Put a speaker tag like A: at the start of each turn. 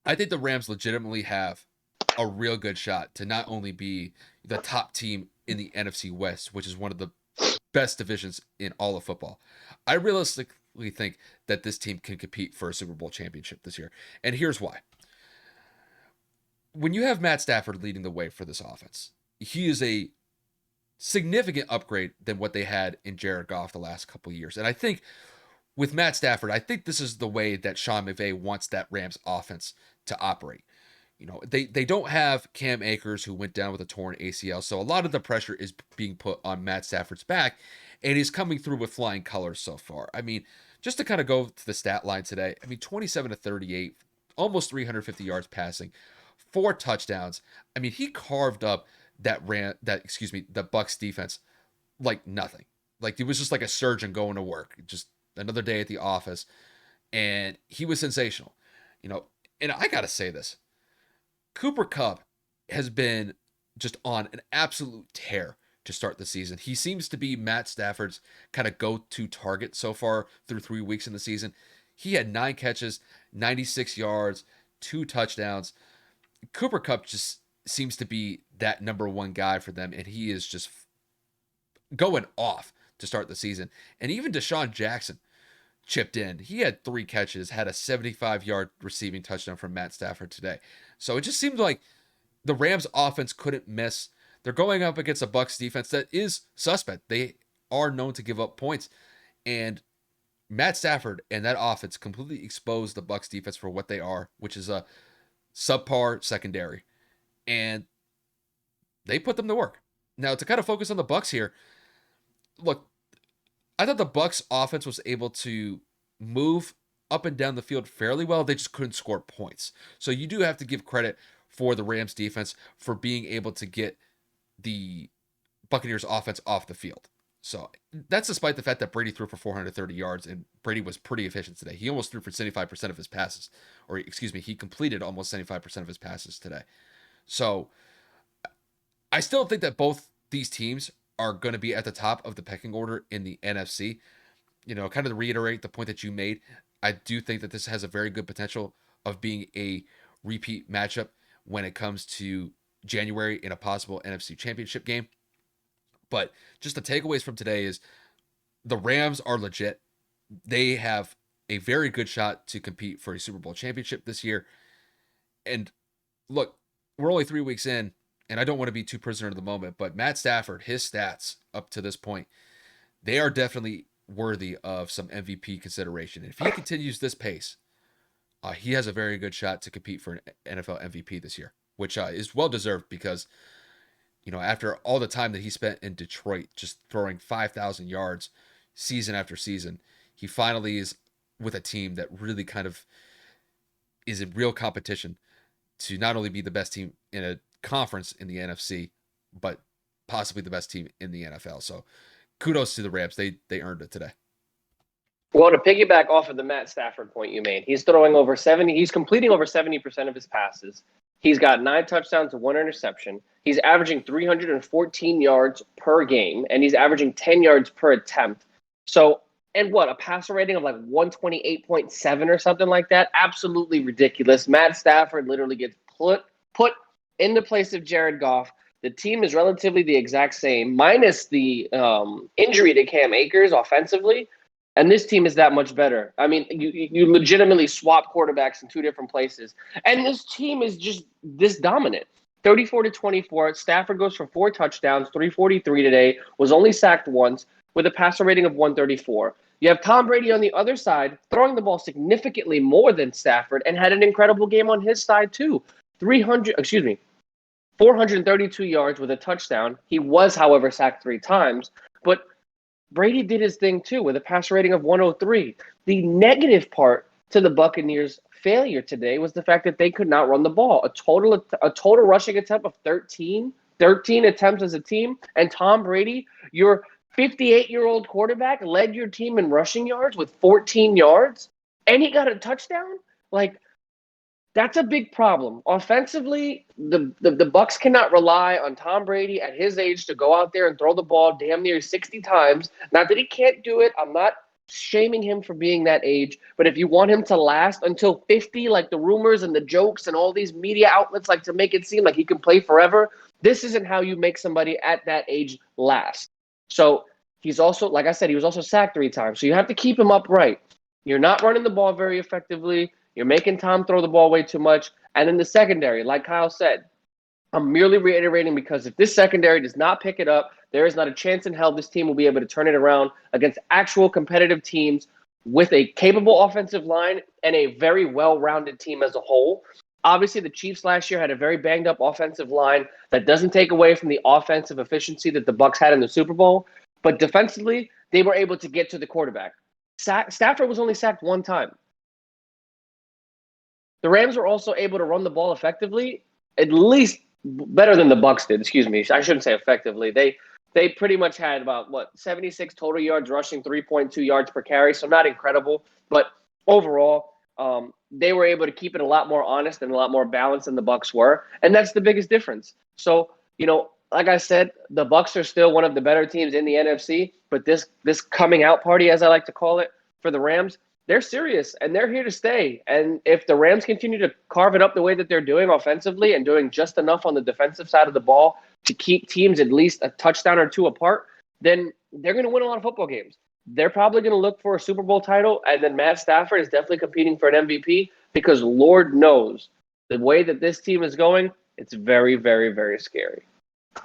A: I think the Rams legitimately have a real good shot to not only be the top team in the NFC West, which is one of the best divisions in all of football. I realistically think that this team can compete for a Super Bowl championship this year. And here's why. When you have Matt Stafford leading the way for this offense, he is a significant upgrade than what they had in Jared Goff the last couple of years. And I think with Matt Stafford, I think this is the way that Sean McVay wants that Rams offense to operate. They don't have Cam Akers, who went down with a torn ACL, so a lot of the pressure is being put on Matt Stafford's back, and he's coming through with flying colors so far. I mean, just to kind of go to the stat line today, 27 to 38, almost 350 yards passing, 4 touchdowns. I mean, he carved up the Bucs defense like nothing. Like, it was just like a surgeon going to work, just another day at the office, and he was sensational. And I gotta say this. Cooper Kupp has been just on an absolute tear to start the season. He seems to be Matt Stafford's kind of go-to target so far through 3 weeks in the season. He had 9 catches, 96 yards, 2 touchdowns. Cooper Kupp just seems to be that number one guy for them, and he is just going off to start the season. And even Deshaun Jackson chipped in. He had 3 catches, had a 75-yard receiving touchdown from Matt Stafford today. So it just seemed like the Rams offense couldn't miss. They're going up against a Bucs defense that is suspect. They are known to give up points. And Matt Stafford and that offense completely exposed the Bucs defense for what they are, which is a subpar secondary. And they put them to work. Now, to kind of focus on the Bucs here, look, I thought the Bucs offense was able to move up and down the field fairly well. They just couldn't score points. So you do have to give credit for the Rams defense for being able to get the Buccaneers offense off the field. So that's despite the fact that Brady threw for 430 yards, and Brady was pretty efficient today. He almost threw for 75% of his passes, or excuse me, he completed almost 75% of his passes today. So I still think that both these teams are going to be at the top of the pecking order in the NFC. Kind of to reiterate the point that you made, I do think that this has a very good potential of being a repeat matchup when it comes to January in a possible NFC Championship game. But just the takeaways from today is the Rams are legit. They have a very good shot to compete for a Super Bowl championship this year. And look, we're only 3 weeks in, and I don't want to be too prisoner of the moment, but Matt Stafford, his stats up to this point, they are definitely worthy of some MVP consideration. And if he continues this pace, he has a very good shot to compete for an NFL MVP this year, which is well deserved because, after all the time that he spent in Detroit, just throwing 5,000 yards season after season, he finally is with a team that really kind of is in real competition to not only be the best team in a conference in the NFC, but possibly the best team in the NFL. So kudos to the Rams. They earned it today.
B: Well, to piggyback off of the Matt Stafford point you made, he's completing over 70% of his passes. He's got 9 touchdowns and 1 interception. He's averaging 314 yards per game, and he's averaging 10 yards per attempt. So, and a passer rating of like 128.7 or something like that? Absolutely ridiculous. Matt Stafford literally gets put in the place of Jared Goff. The team is relatively the exact same, minus the injury to Cam Akers offensively. And this team is that much better. I mean, you legitimately swap quarterbacks in 2 different places. And this team is just this dominant. 34-24. Stafford goes for 4 touchdowns, 343 today, was only sacked once with a passer rating of 134. You have Tom Brady on the other side throwing the ball significantly more than Stafford and had an incredible game on his side too. 432 yards with a touchdown. He was, however, sacked 3 times. But Brady did his thing too with a passer rating of 103. The negative part to the Buccaneers' failure today was the fact that they could not run the ball. A total rushing attempt of 13 attempts as a team, and Tom Brady, your 58-year-old quarterback, led your team in rushing yards with 14 yards, and he got a touchdown? That's a big problem. Offensively, the Bucs cannot rely on Tom Brady at his age to go out there and throw the ball damn near 60 times. Not that he can't do it. I'm not shaming him for being that age. But if you want him to last until 50, like the rumors and the jokes and all these media outlets like to make it seem like he can play forever, this isn't how you make somebody at that age last. So he's also, like I said, he was also sacked 3 times. So you have to keep him upright. You're not running the ball very effectively. You're making Tom throw the ball way too much. And in the secondary, like Kyle said, I'm merely reiterating because if this secondary does not pick it up, there is not a chance in hell this team will be able to turn it around against actual competitive teams with a capable offensive line and a very well-rounded team as a whole. Obviously, the Chiefs last year had a very banged-up offensive line that doesn't take away from the offensive efficiency that the Bucs had in the Super Bowl. But defensively, they were able to get to the quarterback. Stafford was only sacked 1 time. The Rams were also able to run the ball effectively, at least better than the Bucs did. Excuse me, I shouldn't say effectively. They pretty much had about 76 total yards rushing, 3.2 yards per carry, so not incredible, but overall, they were able to keep it a lot more honest and a lot more balanced than the Bucs were, and that's the biggest difference. So, like I said, the Bucs are still one of the better teams in the NFC, but this coming out party, as I like to call it, for the Rams, they're serious and they're here to stay. And if the Rams continue to carve it up the way that they're doing offensively and doing just enough on the defensive side of the ball to keep teams at least a touchdown or 2 apart, then they're going to win a lot of football games. They're probably going to look for a Super Bowl title, and then Matt Stafford is definitely competing for an MVP because Lord knows the way that this team is going, it's very, very, very scary.